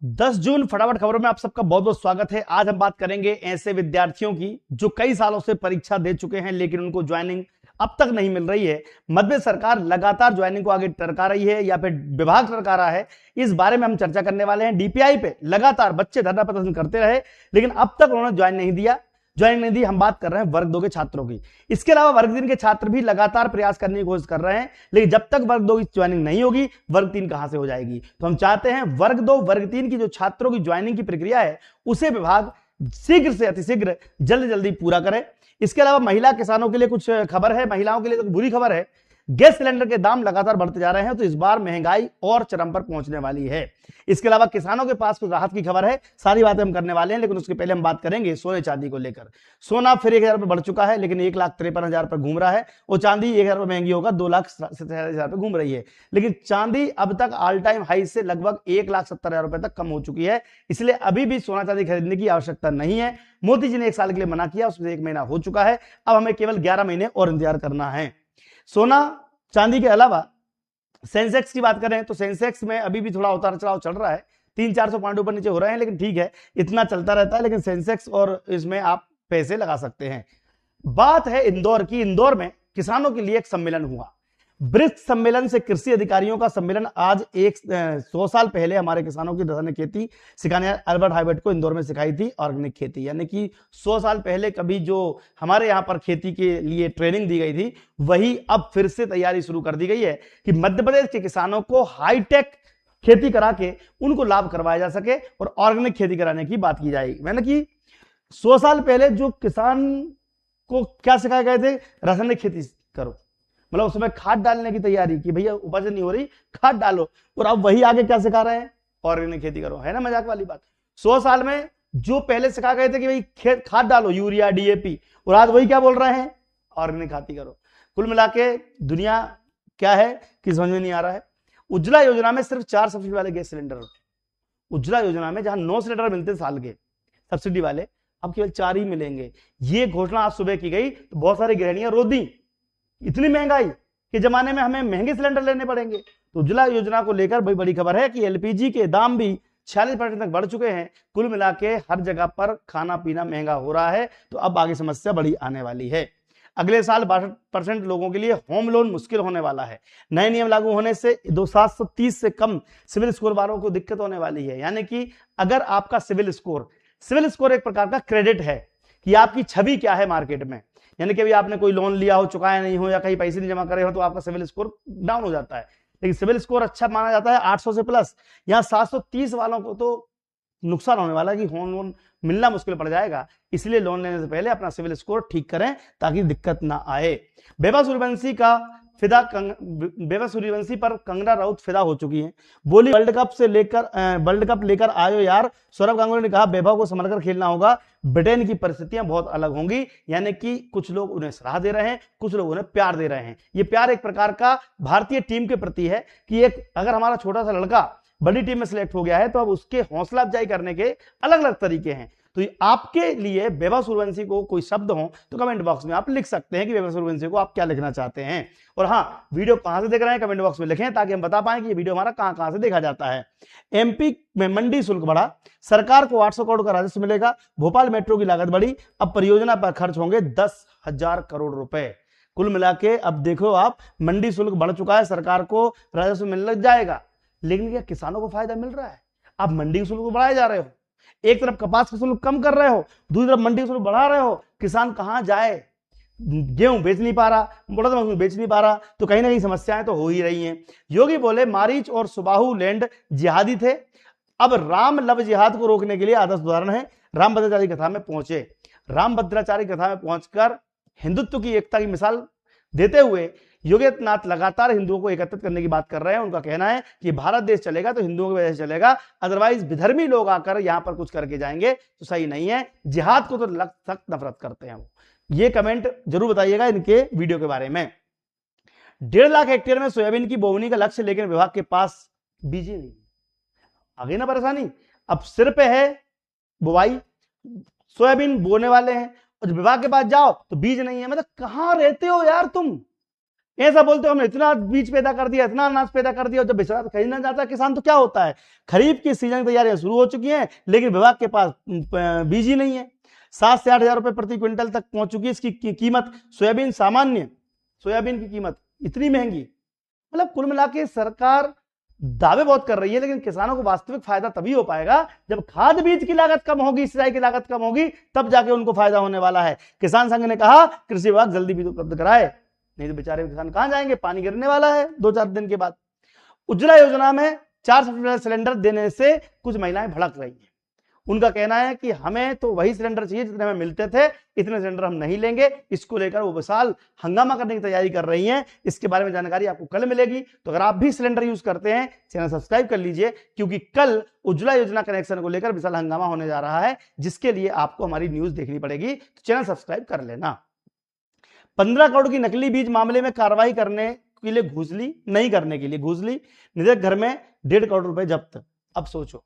10 जून फटाफट खबरों में आप सबका बहुत बहुत स्वागत है। आज हम बात करेंगे ऐसे विद्यार्थियों की जो कई सालों से परीक्षा दे चुके हैं लेकिन उनको ज्वाइनिंग अब तक नहीं मिल रही है। मध्य प्रदेश सरकार लगातार ज्वाइनिंग को आगे टरका रही है या फिर विभाग टरका रहा है, इस बारे में हम चर्चा करने वाले हैं। डीपीआई पे लगातार बच्चे धरना प्रदर्शन करते रहे लेकिन अब तक उन्होंने ज्वाइनिंग नहीं दी। हम बात कर रहे हैं वर्ग 2 के छात्रों की। इसके अलावा वर्ग 3 के छात्र भी लगातार प्रयास करने की कोशिश कर रहे हैं, लेकिन जब तक वर्ग 2 की ज्वाइनिंग नहीं होगी वर्ग 3 कहां से हो जाएगी। तो हम चाहते हैं वर्ग 2 वर्ग 3 की जो छात्रों की ज्वाइनिंग की प्रक्रिया है उसे विभाग शीघ्र से अतिशीघ्र जल्दी पूरा करे। इसके अलावा महिला किसानों के लिए कुछ खबर है, महिलाओं के लिए तो बुरी खबर है। गैस सिलेंडर के दाम लगातार बढ़ते जा रहे हैं तो इस बार महंगाई और चरम पर पहुंचने वाली है। इसके अलावा किसानों के पास कुछ राहत की खबर है। सारी बातें हम करने वाले हैं, लेकिन उसके पहले हम बात करेंगे सोने चांदी को लेकर। सोना फिर 1,000 पर बढ़ चुका है लेकिन 1,53,000 पर घूम रहा है और चांदी 1,000 पर महंगी होगा 2,67,000 पर घूम रही है। लेकिन चांदी अब तक ऑल टाइम हाई से लगभग 1,70,000 रुपए तक कम हो चुकी है, इसलिए अभी भी सोना चांदी खरीदने की आवश्यकता नहीं है। मोदी जी ने 1 साल के लिए मना किया, उसमें 1 महीना हो चुका है, अब हमें केवल 11 महीने और इंतजार करना है। सोना चांदी के अलावा सेंसेक्स की बात करें तो सेंसेक्स में अभी भी थोड़ा उतार चढ़ाव चल रहा है, 300-400 पॉइंट ऊपर नीचे हो रहे हैं, लेकिन ठीक है, इतना चलता रहता है। लेकिन सेंसेक्स और इसमें आप पैसे लगा सकते हैं। बात है इंदौर की। इंदौर में किसानों के लिए एक सम्मेलन हुआ, ब्रिक्स सम्मेलन से कृषि अधिकारियों का सम्मेलन। आज 100 साल पहले हमारे किसानों की रासायनिक खेती सिखाने अल्बर्ट हाइबर्ट को इंदौर में सिखाई थी ऑर्गेनिक खेती, यानी कि 100 साल पहले कभी जो हमारे यहाँ पर खेती के लिए ट्रेनिंग दी गई थी वही अब फिर से तैयारी शुरू कर दी गई है कि मध्य प्रदेश के किसानों को हाईटेक खेती करा के उनको लाभ करवाया जा सके और ऑर्गेनिक खेती कराने की बात की जाएगी। मैंने कि 100 साल पहले जो किसान को क्या सिखाए गए थे, रासायनिक खेती करो, मतलब उसमें खाद डालने की तैयारी कि भैया उपज नहीं हो रही खाद डालो, और अब वही आगे क्या सिखा रहे हैं, ऑर्गेनिक खेती करो। है ना मजाक वाली बात। 100 साल में जो पहले सिखा गए थे कि भाई खाद डालो यूरिया डीएपी, और आज वही क्या बोल रहे हैं, ऑर्गेनिक खेती करो। कुल मिला के दुनिया क्या है कि समझ में नहीं आ रहा है। उज्ज्वला योजना में सिर्फ 4 सब्सिडी वाले गैस सिलेंडर, उज्ज्वला योजना में जहां 9 सिलेंडर मिलते साल के सब्सिडी वाले, अब केवल 4 ही मिलेंगे। ये घोषणा आज सुबह की गई तो बहुत सारी गृहिणियां रो दी, इतनी महंगाई के जमाने में हमें महंगे सिलेंडर लेने पड़ेंगे। तो उज्ज्वला योजना को लेकर बड़ी बड़ी खबर है कि एलपीजी के दाम भी 46% तक बढ़ चुके हैं। कुल मिला के हर जगह पर खाना पीना महंगा हो रहा है, तो अब आगे समस्या बड़ी आने वाली है। अगले साल 62% लोगों के लिए होम लोन मुश्किल होने वाला है। नए नियम लागू होने से 730 से कम सिविल स्कोर वालों को दिक्कत होने वाली है। यानी कि अगर आपका सिविल स्कोर एक प्रकार का क्रेडिट है कि आपकी छवि क्या है मार्केट में, यानी कि अभी आपने कोई लोन लिया हो, चुकाया नहीं हो या कहीं पैसे नहीं जमा करे हो, तो आपका सिविल स्कोर डाउन हो जाता है। लेकिन सिविल स्कोर अच्छा माना जाता है 800 से प्लस। यहाँ 730 वालों को तो नुकसान होने वाला है कि होम लोन मिलना मुश्किल पड़ जाएगा, इसलिए लोन लेने से पहले अपना सिविल स्कोर ठीक करें ताकि दिक्कत ना आए। बेबा सूर्यवंशी पर कंगना राउत फिदा हो चुकी हैं। बोली वर्ल्ड कप लेकर आयो यार। सौरव गांगुली ने कहा बेबा को संभल कर खेलना होगा, ब्रिटेन की परिस्थितियां बहुत अलग होंगी। यानी कि कुछ लोग उन्हें सलाह दे रहे हैं, कुछ लोग उन्हें प्यार दे रहे हैं। ये प्यार एक प्रकार का भारतीय टीम के प्रति है कि अगर हमारा छोटा सा लड़का बड़ी टीम में सिलेक्ट हो गया है तो अब उसके हौसला अफजाई करने के अलग अलग तरीके हैं। तो आपके लिए बेबा सूर्यवंशी को कोई शब्द हो तो कमेंट बॉक्स में आप लिख सकते हैं कि बेबा सूर्यवंशी को आप क्या लिखना चाहते हैं। और हाँ, वीडियो कहां से देख रहे हैं कमेंट बॉक्स में लिखें ताकि हम बता पाएं कि ये वीडियो हमारा कहां से देखा जाता है। एमपी में मंडी शुल्क बढ़ा, सरकार को 800 करोड़ का राजस्व मिलेगा। भोपाल मेट्रो की लागत बढ़ी, अब परियोजना पर खर्च होंगे 10,000 करोड़ रुपए। कुल मिला के अब देखो आप, मंडी शुल्क बढ़ चुका है, सरकार को राजस्व मिलने लग जाएगा, लेकिन क्या किसानों को फायदा मिल रहा है? आप मंडी शुल्क को बढ़ाए जा रहे हो, एक तरफ कपास का शुल्क कम कर रहे हो, दूसरी तरफ मंडी शुल्क बढ़ा रहे हो। किसान कहां जाए, गेहूं बेच नहीं पा रहा, बड़ा मसूर बेच नहीं पा रहा, तो कहीं ना कहीं समस्याएं तो हो ही रही हैं। योगी बोले मारीच और सुबाहु लैंड जिहादी थे, अब राम लव जिहाद को रोकने के लिए आदर्श उदाहरण है। रामभद्राचार्य कथा में पहुंचे, रामभद्राचार्य कथा में पहुंचकर हिंदुत्व की एकता की मिसाल देते हुए योगी आदित्यनाथ लगातार हिंदुओं को एकत्रित करने की बात कर रहे हैं। उनका कहना है कि भारत देश चलेगा तो हिंदुओं की वजह से चलेगा, अदरवाइज विधर्मी लोग आकर यहां पर कुछ करके जाएंगे तो सही नहीं है। जिहाद को तो सख्त नफरत करते हैं वो। ये कमेंट जरूर बताइएगा इनके वीडियो के बारे में। 1.5 लाख हेक्टेयर में सोयाबीन की बोवनी का लक्ष्य, लेकिन विभाग के पास बीज नहीं। आगे ना परेशानी, अब सिर पे है बुवाई, सोयाबीन बोने वाले हैं और विभाग के पास जाओ तो बीज नहीं है। मतलब कहां रहते हो यार तुम? ऐसा बोलते हो हमने इतना बीज पैदा कर दिया, इतना अनाज पैदा कर दिया, जब बेचारा खरीदना चाहता है किसान तो क्या होता है, खरीफ की सीजन की तैयारियां शुरू हो चुकी हैं लेकिन विभाग के पास बीज ही नहीं है। 7 से 8 हजार रुपए प्रति क्विंटल तक पहुंच चुकी है इसकी कीमत। सोयाबीन सामान्य, सोयाबीन की कीमत इतनी महंगी, मतलब कुल मिला के सरकार दावे बहुत कर रही है लेकिन किसानों को वास्तविक फायदा तभी हो पाएगा जब खाद बीज की लागत कम होगी, सिंचाई की लागत कम होगी, तब जाके उनको फायदा होने वाला है। किसान संघ ने कहा कृषि विभाग जल्दी बीज उपलब्ध कराए, नहीं तो बेचारे किसान कहां जाएंगे, पानी गिरने वाला है 2-4 दिन के बाद। उज्ज्वला योजना में 4 सिलेंडर देने से कुछ महिलाएं भड़क रही हैं। उनका कहना है कि हमें तो वही सिलेंडर चाहिए जितने हमें मिलते थे, इतने सिलेंडर हम नहीं लेंगे। इसको लेकर वो विशाल हंगामा करने की तैयारी कर रही हैं। इसके बारे में जानकारी आपको कल मिलेगी। तो अगर आप भी सिलेंडर यूज करते हैं, चैनल सब्सक्राइब कर लीजिए, क्योंकि कल उज्ज्वला योजना कनेक्शन को लेकर विशाल हंगामा होने जा रहा है, जिसके लिए आपको हमारी न्यूज देखनी पड़ेगी। तो चैनल सब्सक्राइब कर लेना। 15 करोड़ की नकली बीज मामले में कार्रवाई करने के लिए घूस ली, नहीं करने के लिए घूस ली, निदेशक घर में 1.5 करोड़ रुपए जब्त। अब सोचो,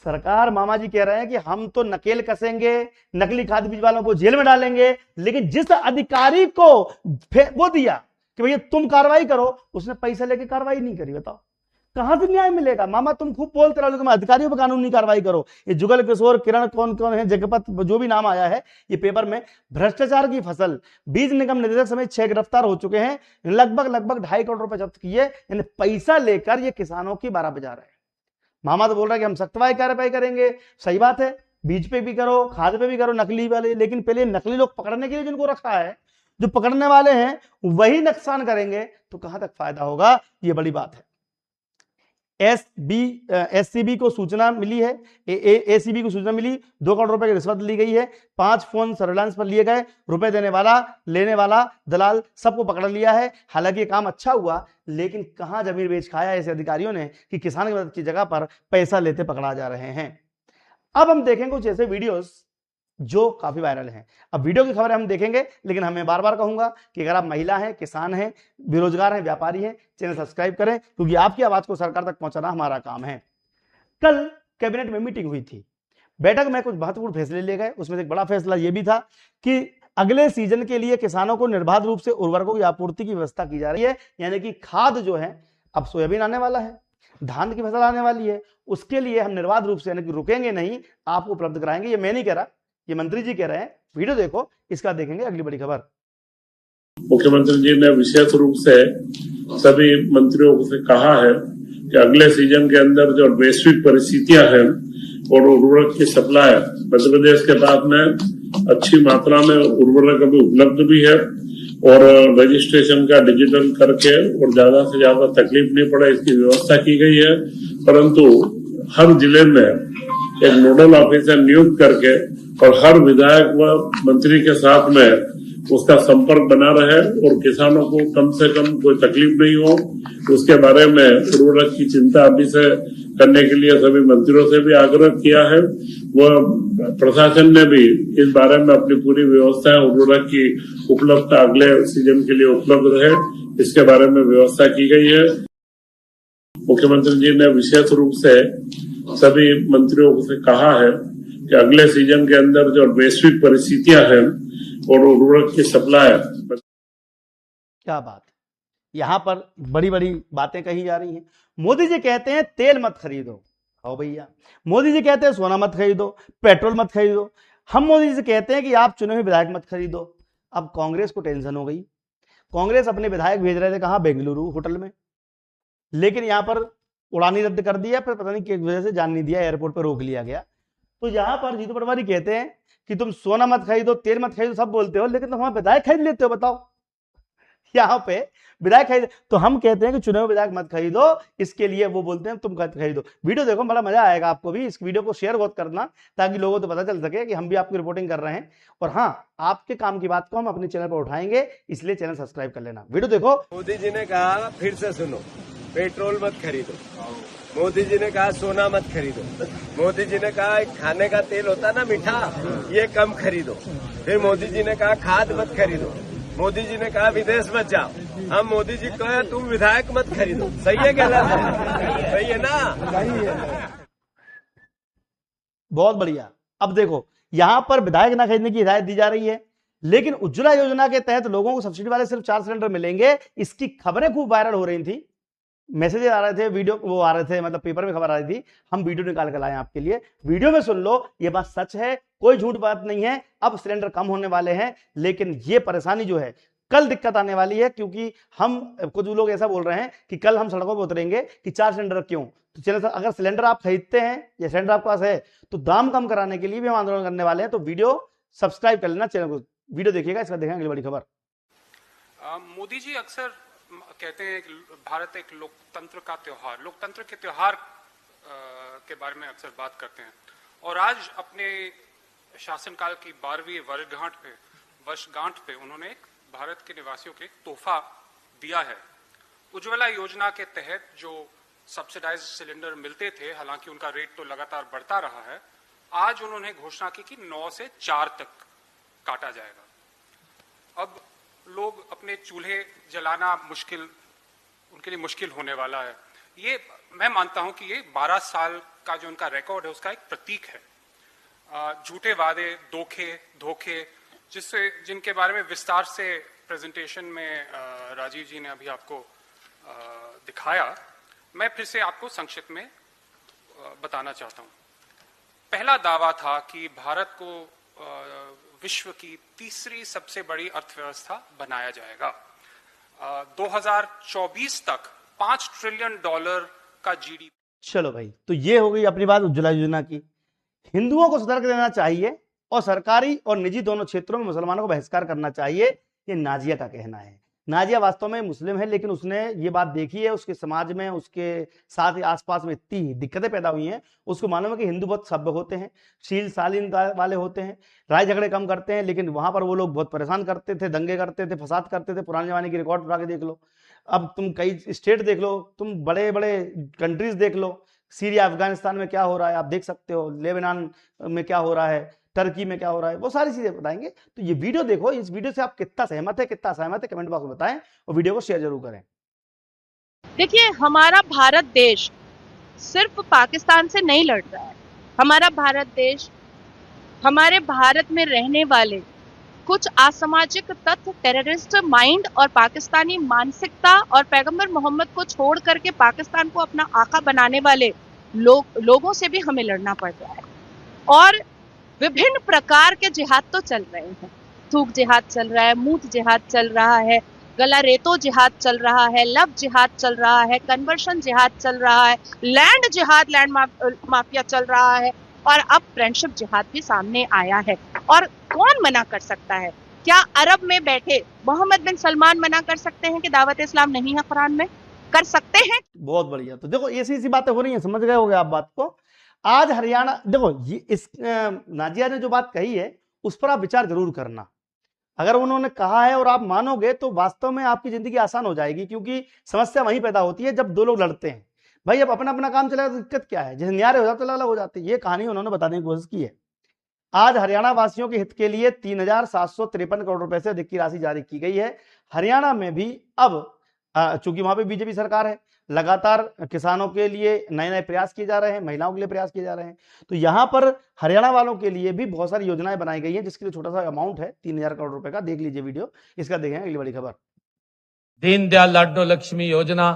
सरकार मामा जी कह रहे हैं कि हम तो नकेल कसेंगे, नकली खाद बीज वालों को जेल में डालेंगे, लेकिन जिस अधिकारी को वो दिया कि भैया तुम कार्रवाई करो, उसने पैसा लेके कार्रवाई नहीं करी। बताओ कहां से न्याय मिलेगा। मामा तुम खूब बोलते रहो लेकिन अधिकारियों पर कानूनी कार्रवाई करो। ये जुगल किशोर, किरण, कौन कौन है, जगपत, जो भी नाम आया है ये पेपर में, भ्रष्टाचार की फसल। बीज निगम निदेशक समेत 6 गिरफ्तार हो चुके हैं। लगभग 2.5 करोड़ रुपए जब्त किए। यानी पैसा लेकर ये किसानों की बारह बजा रहे हैं। मामा तो बोल रहा है कि हम सख्तवाई कार्रवाई करेंगे। सही बात है, बीज पे भी करो, खाद पे भी करो, नकली वाले, लेकिन पहले नकली लोग पकड़ने के लिए जिनको रखा है, जो पकड़ने वाले हैं वही नुकसान करेंगे तो कहां तक फायदा होगा, ये बड़ी बात है। एससीबी को सूचना मिली है, एसीबी को सूचना मिली, 2 करोड़ रुपए की रिश्वत ली गई है। 5 फोन सर्विलांस पर लिए गए, रुपए देने वाला, लेने वाला, दलाल सबको पकड़ लिया है। हालांकि ये काम अच्छा हुआ, लेकिन कहां जमीन बेच खाया ऐसे अधिकारियों ने कि किसान की मदद की जगह पर पैसा लेते पकड़ा जा रहे हैं। अब हम देखेंगे कुछ ऐसे वीडियोस जो काफी वायरल हैं। अब वीडियो की खबर हम देखेंगे, लेकिन हमें बार बार कहूंगा कि अगर आप महिला हैं, किसान हैं, बेरोजगार हैं, व्यापारी हैं, चैनल सब्सक्राइब करें, क्योंकि आपकी आवाज को सरकार तक पहुंचाना हमारा काम है। कल कैबिनेट में मीटिंग हुई थी। बैठक में कुछ महत्वपूर्ण फैसले लिए गए। उसमें एक बड़ा फैसला यह भी था कि अगले सीजन के लिए किसानों को निर्बाध रूप से उर्वरकों की आपूर्ति की व्यवस्था की जा रही है। यानी कि खाद जो है, अब सोयाबीन आने वाला है, धान की फसल आने वाली है, उसके लिए हम निर्बाध रूप से यानी कि रुकेंगे नहीं, आपको उपलब्ध कराएंगे। ये मैं नहीं कह रहा, ये मंत्री जी कह रहे हैं। वीडियो देखो, इसका देखेंगे अगली बड़ी खबर। मुख्यमंत्री जी ने विशेष रूप से सभी मंत्रियों से कहा है कि अगले सीजन के अंदर जो वैश्विक परिस्थितियां हैं और उर्वरक की सप्लाई मध्य प्रदेश के पास में अच्छी मात्रा में उर्वरक अभी उपलब्ध भी है और रजिस्ट्रेशन का डिजिटल करके और ज्यादा से ज्यादा तकलीफ नहीं पड़े इसकी व्यवस्था की गई है। परंतु हर जिले में एक नोडल ऑफिसर नियुक्त करके और हर विधायक व मंत्री के साथ में उसका संपर्क बना रहे और किसानों को कम से कम कोई तकलीफ नहीं हो, उसके बारे में उर्वरक की चिंता अभी से करने के लिए सभी मंत्रियों से भी आग्रह किया है। वह प्रशासन ने भी इस बारे में अपनी पूरी व्यवस्था उर्वरक की उपलब्धता अगले सीजन के लिए उपलब्ध रहे, इसके बारे में व्यवस्था की गई है। मुख्यमंत्री जी ने विशेष रूप से सभी मंत्रियों से कहा है कि अगले सीजन के अंदर जो वैश्विक परिस्थितियां हैं और उर्वरक की सप्लाई। क्या बात, यहां पर बड़ी बड़ी बातें कही जा रही हैं। मोदी जी कहते हैं तेल मत खरीदो, आओ भैया। मोदी जी कहते हैं सोना मत खरीदो, पेट्रोल मत खरीदो। हम मोदी जी से कहते हैं कि आप चुने हुए विधायक मत खरीदो। अब कांग्रेस को टेंशन हो गई। कांग्रेस अपने विधायक भेज रहे थे कहां, बेंगलुरु होटल में, लेकिन यहां पर उड़ानी रद्द कर दिया, फिर पता नहीं किस वजह से जान नहीं दिया, एयरपोर्ट पर रोक लिया गया। तो यहां पर जीतू पटवारी कहते हैं कि तुम सोना मत खरीदो, तेल मत खरीदो, सब बोलते हो, लेकिन तुम हमारे विधायक खरीद लेते हो। बताओ, यहाँ पे विधायक खरीद, तो हम कहते हैं कि चुने हुए विधायक मत खरीदो, इसके लिए वो बोलते हैं तुम खरीदो। वीडियो देखो, बड़ा मजा आएगा आपको भी। इस वीडियो को शेयर बहुत करना ताकि लोगों को पता चल सके कि हम भी आपकी रिपोर्टिंग कर रहे हैं। और हाँ, आपके काम की बात को हम अपने चैनल पर उठाएंगे, इसलिए चैनल सब्सक्राइब कर लेना। वीडियो देखो। मोदी जी ने कहा, फिर से सुनो, पेट्रोल मत खरीदो। मोदी जी ने कहा सोना मत खरीदो। मोदी जी ने कहा खाने का तेल होता ना मीठा, ये कम खरीदो। फिर मोदी जी ने कहा खाद मत खरीदो। मोदी जी ने कहा विदेश मत जाओ। हम मोदी जी कहे तुम विधायक मत खरीदो। सही है गलत है? सही है ना? बहुत बढ़िया। अब देखो, यहां पर विधायक ना खरीदने की हिदायत दी जा रही है, लेकिन उज्ज्वला योजना के तहत लोगों को सब्सिडी वाले सिर्फ 4 सिलेंडर मिलेंगे, इसकी खबरें खूब वायरल हो रही थी, मैसेज आ रहे थे, वीडियो वो आ रहे थे, मतलब पेपर में खबर आ रही थी। हम वीडियो निकाल कर लाए आपके लिए, वीडियो में सुन लो, ये बात सच है, कोई झूठ बात नहीं है। अब सिलेंडर कम होने वाले हैं, लेकिन ये परेशानी जो है कल दिक्कत आने वाली है, क्योंकि हम कुछ लोग ऐसा बोल रहे हैं कि कल हम सड़कों पर उतरेंगे कि 4 सिलेंडर क्यों। तो चलिए, अगर सिलेंडर आप खरीदते हैं या सिलेंडर आपके पास है तो दाम कम कराने के लिए भी हम आंदोलन करने वाले हैं। तो वीडियो सब्सक्राइब कर लेना, चैनल को वीडियो देखिएगा, इसका देखेंगे अगली बड़ी खबर। मोदी जी अक्सर कहते हैं कि भारत एक लोकतंत्र का त्योहार, लोकतंत्र के त्योहार के बारे में अक्सर बात करते हैं, और आज अपने शासनकाल की 12वीं वर्षगांठ पे उन्होंने एक भारत के निवासियों के तोहफा दिया है। उज्ज्वला योजना के तहत जो सब्सिडाइज सिलेंडर मिलते थे, हालांकि उनका रेट तो लगातार बढ़ता रहा है, आज उन्होंने घोषणा की कि 9 से 4 तक काटा जाएगा। अब लोग अपने चूल्हे जलाना उनके लिए मुश्किल होने वाला है। ये मैं मानता हूं कि ये 12 साल का जो उनका रिकॉर्ड है उसका एक प्रतीक है। झूठे वादे, धोखे जिनके बारे में विस्तार से प्रेजेंटेशन में राजीव जी ने अभी आपको दिखाया, मैं फिर से आपको संक्षिप्त में बताना चाहता हूं। पहला दावा था कि भारत को विश्व की तीसरी सबसे बड़ी अर्थव्यवस्था बनाया जाएगा। 2024 तक $5 ट्रिलियन का जीडीपी। चलो भाई, तो ये हो गई अपनी बात उज्ज्वला योजना की। हिंदुओं को सतर्क रहना चाहिए और सरकारी और निजी दोनों क्षेत्रों में मुसलमानों को बहिष्कार करना चाहिए, ये नाजिया का कहना है। नाजिया वास्तव में मुस्लिम है, लेकिन उसने ये बात देखी है, उसके समाज में, उसके साथ ही आसपास में इतनी दिक्कतें पैदा हुई हैं, उसको मालूम है कि हिंदू बहुत सभ्य होते हैं, शील शालीन वाले होते हैं, राय झगड़े कम करते हैं, लेकिन वहां पर वो लोग बहुत परेशान करते थे, दंगे करते थे, फसाद करते थे। पुराने जमाने की रिकॉर्ड उठा के देख लो, अब तुम कई स्टेट देख लो, तुम बड़े बड़े कंट्रीज देख लो, सीरिया अफगानिस्तान में क्या हो रहा है आप देख सकते हो, लेबनान में क्या हो रहा है, टर्की में क्या हो रहा है, वो सारी चीजें बताएंगे। तो ये वीडियो देखो, इस वीडियो से आप कितना सहमत है, कितना असहमत है, कमेंट बॉक्स में बताएं और वीडियो को शेयर जरूर करें। देखिए, हमारा भारत देश सिर्फ पाकिस्तान से नहीं लड़ रहा है। हमारा भारत देश, हमारे भारत में रहने वाले कुछ असामाजिक तत्व, टेररिस्ट माइंड और पाकिस्तानी मानसिकता और पैगंबर मोहम्मद को छोड़ करके पाकिस्तान को अपना आका बनाने वाले लोगों से भी हमें लड़ना पड़ रहा है। और विभिन्न प्रकार के जिहाद तो चल रहे हैं। थूक जिहाद चल रहा है, मूत जिहाद चल रहा है, गला रेतो जिहाद चल रहा है, लव जिहाद चल रहा है, कन्वर्शन जिहाद चल रहा है, लैंड जिहाद, लैंड माफिया चल रहा है, और अब फ्रेंडशिप जिहाद भी सामने आया है। और कौन मना कर सकता है? क्या अरब में बैठे मोहम्मद बिन सलमान मना कर सकते हैं कि दावत इस्लाम नहीं है कुरान में? कर सकते हैं। बहुत बढ़िया। तो देखो, ऐसी बातें हो रही हैं, समझ गए होंगे आप बात को। आज हरियाणा, देखो ये इस नाजिया ने जो बात कही है उस पर आप विचार जरूर करना। अगर उन्होंने कहा है और आप मानोगे तो वास्तव में आपकी जिंदगी आसान हो जाएगी, क्योंकि समस्या वहीं पैदा होती है जब दो लोग लड़ते हैं। भाई अब अपना अपना काम चलेगा तो दिक्कत क्या है, जैसे न्यारे हो जाते अलग अलग हो जाते। ये कहानी उन्होंने बताने की कोशिश की है। आज हरियाणा वासियों के हित के लिए 3,753 करोड़ रुपए से अधिक की राशि जारी की गई है। हरियाणा में भी अब चूंकि वहां पे बीजेपी सरकार है, लगातार किसानों के लिए नए नए प्रयास किए जा रहे हैं, महिलाओं के लिए प्रयास किए जा रहे हैं। तो यहाँ पर हरियाणा वालों के लिए भी बहुत सारी योजनाएं बनाई गई हैं, जिसके लिए छोटा सा अमाउंट है 3,000 करोड़ रुपए का। देख लीजिए वीडियो, इसका देखें अगली बड़ी खबर। दीनदयाल लाडो लक्ष्मी योजना,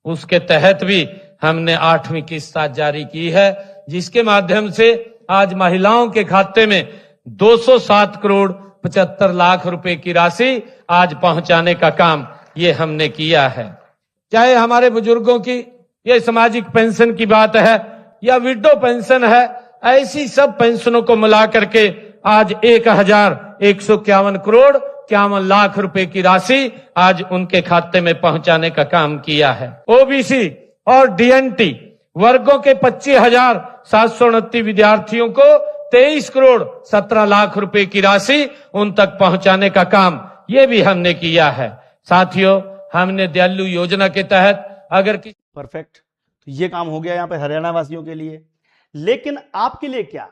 उसके तहत भी हमने 8वीं किस्त जारी की है, जिसके माध्यम से आज महिलाओं के खाते में 207 करोड़ 75 लाख रुपए की राशि आज पहुंचाने का काम ये हमने किया है। चाहे हमारे बुजुर्गों की ये सामाजिक पेंशन की बात है या विडो पेंशन है, ऐसी सब पेंशनों को मिला करके आज 1,151 करोड़ 51 लाख रुपए की राशि आज उनके खाते में पहुंचाने का काम किया है। ओबीसी और डीएनटी वर्गों के 25,729 विद्यार्थियों को 23 करोड़ 17 लाख रुपए की राशि उन तक पहुंचाने का काम ये भी हमने किया है। साथियों, हमने दयालु योजना के तहत अगर परफेक्ट, तो ये काम हो गया यहाँ पे हरियाणा वासियों के लिए। लेकिन आपके लिए क्या,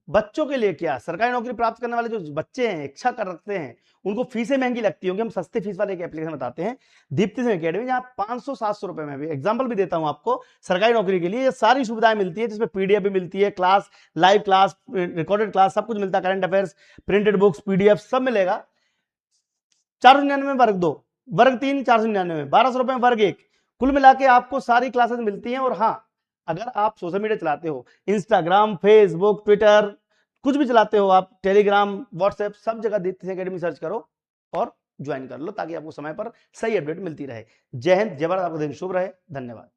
बच्चों के लिए क्या? सरकारी नौकरी प्राप्त करने वाले जो बच्चे हैं, इच्छा कर रखते हैं, उनको फीसें महंगी लगती होंगी। हम सस्ते फीस वाले एक एप्लीकेशन बताते हैं, दीप्ति सिंह अकेडमी, जहां 500-700 रुपए में भी एग्जाम्पल भी देता हूं आपको। सरकारी नौकरी के लिए ये सारी सुविधाएं मिलती है, जिसमें पीडीएफ भी मिलती है, class, live class, recorded class, सब कुछ मिलता है, current affairs, printed books, PDF सब मिलेगा। 499 वर्ग 2, वर्ग 3 499, 1200 रुपए वर्ग 1। कुल मिला के आपको सारी क्लासेस मिलती हैं। और हाँ, अगर आप सोशल मीडिया चलाते हो, इंस्टाग्राम, फेसबुक, ट्विटर, कुछ भी चलाते हो आप, टेलीग्राम, व्हाट्सएप, सब जगह दीप्ति सिंह एकेडमी सर्च करो और ज्वाइन कर लो, ताकि आपको समय पर सही अपडेट मिलती रहे। जय हिंद, जय भारत, आपका दिन शुभ रहे। धन्यवाद।